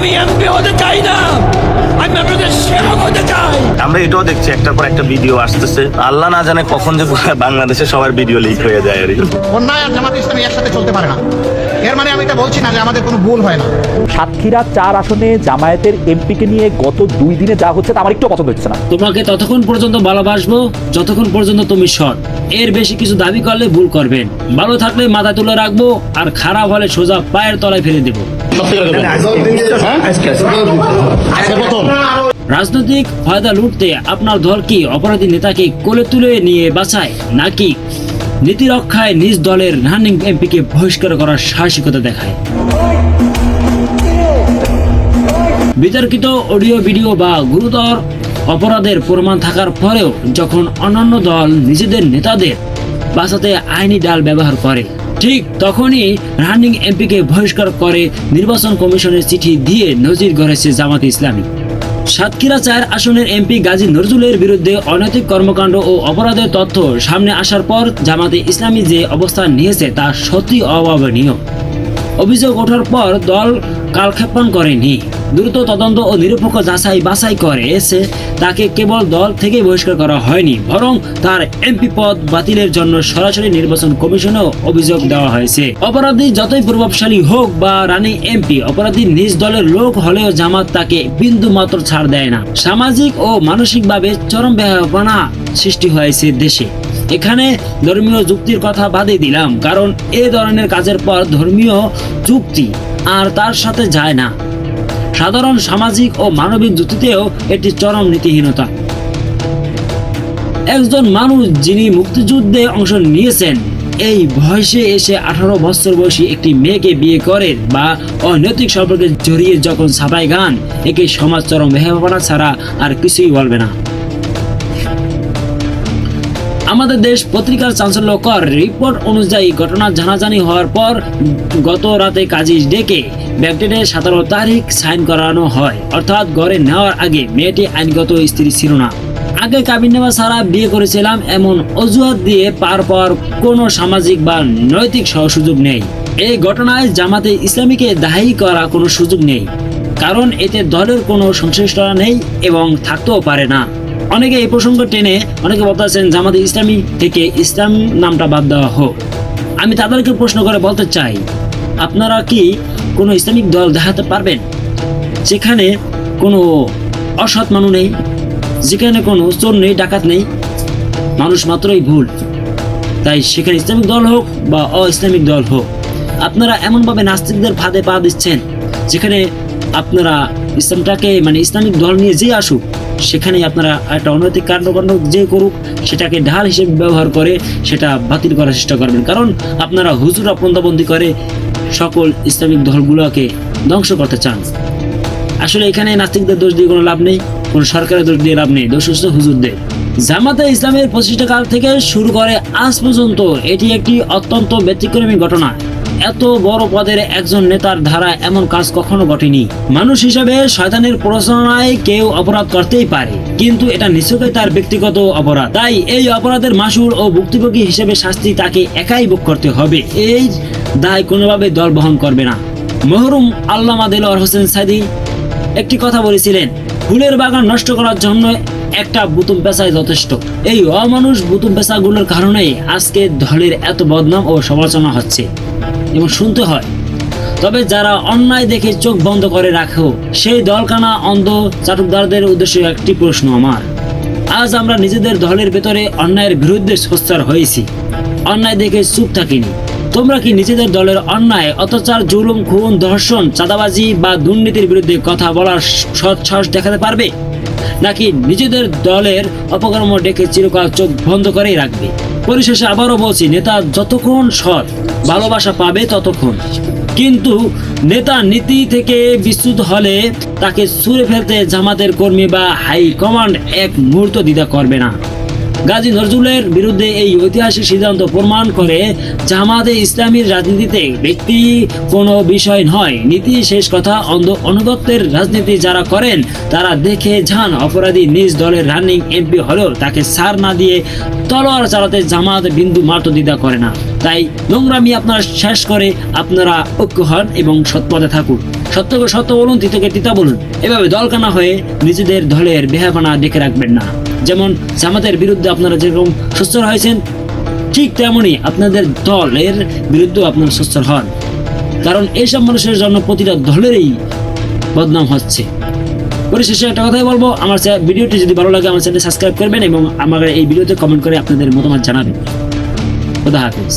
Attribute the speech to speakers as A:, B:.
A: আমি এমপি হতে চাই না, আমি আপনাদের সেবক হতে চাই।
B: আমরা এটাও দেখছি একটার পর একটা ভিডিও আসতেছে, আল্লাহ না জানে কখন যে বাংলাদেশে সবার ভিডিও লিক হয়ে যায়। আর
C: অন্যায় আর জামাত ইসলামী একসাথে চলতে পারে না। এর মানে আমি এটা বলছি না যে আমাদের কোনো ভুল হয় না।
D: সাতক্ষীরা 4 আসনে জামায়াতের এমপিকে নিয়ে গত 2 দিনে যা হচ্ছে তা আমার একটু পছন্দ হচ্ছে না।
E: তোমাকে ততক্ষণ পর্যন্ত ভালোবাসবো যতক্ষণ পর্যন্ত তুমি সৎ। এর বেশি কিছু দাবি করলে ভুল করবেন। ভালো থাকলে মাথা তুলে রাখবো, আর খারাপ হলে সোজা পায়ের তলায় ফেলে দেবো। রাজনৈতিক ফায়দা লুটতে আপনার দল কি অপরাধী নেতাকে কোলে তুলে নিয়ে বাঁচায়, নাকি নীতি রক্ষায় নিজ দলের রানিং এমপিকে বহিষ্কার করার সাহসিকতা দেখায়? বিতর্কিত অডিও ভিডিও বা গুরুতর অপরাধের প্রমাণ থাকার পরেও যখন অন্যান্য দল নিজেদের নেতাদের বাঁচাতে আইনি ডাল ব্যবহার করে, ঠিক তখনই রানিং এমপিকে বহিষ্কার করে নির্বাচন কমিশনের চিঠি দিয়ে নজির গড়েছে জামাত ইসলামী। সাতক্ষীরা 4 আসনের এমপি গাজী নজরুলের বিরুদ্ধে অনৈতিক কর্মকাণ্ড ও অপরাধের তথ্য সামনে আসার পর জামাতে ইসলামী যে অবস্থান নিয়েছে তা সত্যি অভাবনীয়। অভিযোগ ওঠার পর দল কালক্ষেপণ করেনি, দ্রুত তদন্ত ও নিরপেক্ষ যাচাই বাছাই করেছে। তাকে কেবল দল থেকে বহিষ্কার করা হয়নি, বরং তার এমপি পদ বাতিলের জন্য সরাসরি নির্বাচন কমিশনেও অভিযোগ দেওয়া হয়েছে। অপরাধী যতই প্রভাবশালী হোক বা রানিং এমপি অপরাধী নিজ দলের লোক হলেও জামাত তাকে বিন্দু মাত্র ছাড় দেয় না। সামাজিক ও মানসিকভাবে চরম ব্যবধান সৃষ্টি হয়েছে দেশে। এখানে ধর্মীয় যুক্তির কথা বাদে দিলাম, কারণ এ ধরনের কাজের পর ধর্মীয় যুক্তি আর তার সাথে যায় না। সাধারণ সামাজিক ও মানবিক যুক্তিতেও এটি চরম নীতিহীনতা। একজন মানুষ যিনি মুক্তিযুদ্ধে অংশ নিয়েছেন, এই বয়সে এসে 18 বছর বয়সী একটি মেয়েকে বিয়ে করে বা অনৈতিক সম্পর্কে জড়িয়ে যখন ছাপায় গান, একে সমাজ চরম বেহায়াপনা ছাড়া আর কিছুই বলবে না। আমাদের দেশ পত্রিকার চাঞ্চল্যকর রিপোর্ট অনুযায়ী ঘটনা জানাজানি হওয়ার পর গত রাতে কাজী ডেকে ব্যাগডেটে 17 তারিখ সাইন করানো হয়, অর্থাৎ ঘরে নেওয়ার আগে মেয়েটি আইনগত স্ত্রী ছিল না। আগে কাবিননামা ছাড়া বিয়ে করেছিলাম এমন অজুহাত দিয়ে পার পাওয়ার কোনো সামাজিক বা নৈতিক সুযোগ নেই। এই ঘটনায় জামাতে ইসলামীকে দায়ী করা কোনো সুযোগ নেই, কারণ এতে দলের কোনো সংশ্লিষ্টতা নেই এবং থাকতেও পারে না। অনেকে এই প্রসঙ্গ টেনে অনেকে বলতেছেন জামাতে ইসলামী থেকে ইসলাম নামটা বাদ দেওয়া হোক। আমি তাদেরকে প্রশ্ন করে বলতে চাই, আপনারা কি কোনো ইসলামিক দল দেখাতে পারবেন যেখানে কোনো অসৎ মানুষ নেই, যেখানে কোনো চোর নেই, ডাকাত নেই, মানুষ মাত্রই ভুল? তাই সেখানে ইসলামিক দল হোক বা অ-ইসলামিক দল হোক, আপনারা এমনভাবে নাস্তিকদের ফাঁদে পা দিচ্ছেন যেখানে আপনারা ইসলামটাকে ইসলামিক দল নিয়ে যে আসুক, সেখানে আপনারা একটা অনৈতিক কাণ্ডকাণ্ড যে করুক সেটাকে ঢাল হিসেবে ব্যবহার করে সেটা বাতিল করার চেষ্টা করবেন। কারণ আপনারা হুজুরা পন্থাবন্দি করে সকল ইসলামিক দলগুলোকে ধ্বংস করতে চান। আসলে এখানে নাস্তিকদের দোষ দিয়ে কোনো লাভ নেই, কোনো সরকারের দোষ দিয়ে লাভ নেই, দোষ হচ্ছে হুজুরদের। জামাতে ইসলামের প্রতিষ্ঠাকাল থেকে শুরু করে আজ পর্যন্ত এটি একটি অত্যন্ত ব্যতিক্রমী ঘটনা। এত বড় পদের একজন নেতার ধারা এমন কাজ কখনো ঘটেনি। মানুষ হিসেবে শয়তানের প্ররোচনায় কেউ অপরাধ করতেই পারে, কিন্তু এটা নিশ্চয়ই তার ব্যক্তিগত অপরাধ। তাই এই অপরাধের মাসুল ও ভুক্তভোগী হিসেবে শাস্তি তাকে একাই ভোগ করতে হবে। এই দায় কোনোভাবে দল বহন করবে না। মরহুম আল্লামা দেলোয়ার হোসেন সাইদি একটি কথা বলেছিলেন, ফুলের বাগান নষ্ট করার জন্য একটা বুতুম পেঁচাই যথেষ্ট। এই অমানুষ বুতুম পেঁচাগুলোর কারণেই আজকে দলের এত বদনাম ও সমালোচনা হচ্ছে এবং শুনতে হয়। তবে যারা অন্যায় দেখে চোখ বন্ধ করে রাখো, সেই দলকানা অন্ধ চাটুকদারদের উদ্দেশ্যে একটি প্রশ্ন আমার। আজ আমরা নিজেদের দলের ভেতরে অন্যায়ের বিরুদ্ধে সোচ্চার হয়েছি, অন্যায় দেখে চুপ থাকিনি। তোমরা কি নিজেদের দলের অন্যায়, অত্যাচার, জুলুম, খুন, ধর্ষণ, চাঁদাবাজি বা দুর্নীতির বিরুদ্ধে কথা বলার সৎ সাহস দেখাতে পারবে, নাকি নিজেদের দলের অপকর্ম ডেকে চিরকাল চোখ বন্ধ করেই রাখবে? পরিশেষে আবারও বলছি, নেতা যতক্ষণ সৎ ভালোবাসা পাবে ততক্ষণ, কিন্তু নেতা নীতি থেকে বিচ্যুত হলে তাকে ছুঁড়ে ফেলতে জামাতের কর্মী বা হাই কমান্ড এক মুহূর্ত দ্বিধা করবে না। গাজী নজরুলের বিরুদ্ধে এই ঐতিহাসিক সিদ্ধান্ত প্রমাণ করে জামাতে ইসলামীর রাজনীতিতে ব্যক্তি কোনো বিষয় নয়, নীতি শেষ কথা। অনুগত্যের রাজনীতি যারা করেন তারা দেখে যান, অপরাধী নিজ দলের রানিং এমপি হলেও তাকে ছাড় না দিয়ে তলোয়ার চালাতে জামাত বিন্দু মাত্র দ্বিধা করে না। তাই নোংরামি আপনারা শেষ করে আপনারা ঐক্য হন এবং সৎপথে থাকুন। সত্যকে সত্য বলুন, তিতকে তিতা বলুন। এভাবে দলকানা হয়ে নিজেদের দলের বেহাপানা ডেকে রাখবেন না। যেমন জামাতের বিরুদ্ধে আপনারা যেরকম সোচ্চার হয়েছেন, ঠিক তেমনই আপনাদের দলের বিরুদ্ধেও আপনারা সোচ্চার হন, কারণ এইসব মানুষের জন্য প্রতিটা দলেরই বদনাম হচ্ছে। পরিশেষে একটা কথাই বলবো, আমার ভিডিওটি যদি ভালো লাগে আমার চ্যানেলটি সাবস্ক্রাইব করবেন এবং আমার এই ভিডিওতে কমেন্ট করে আপনাদের মতামত জানাবেন। খোদা হাফেজ।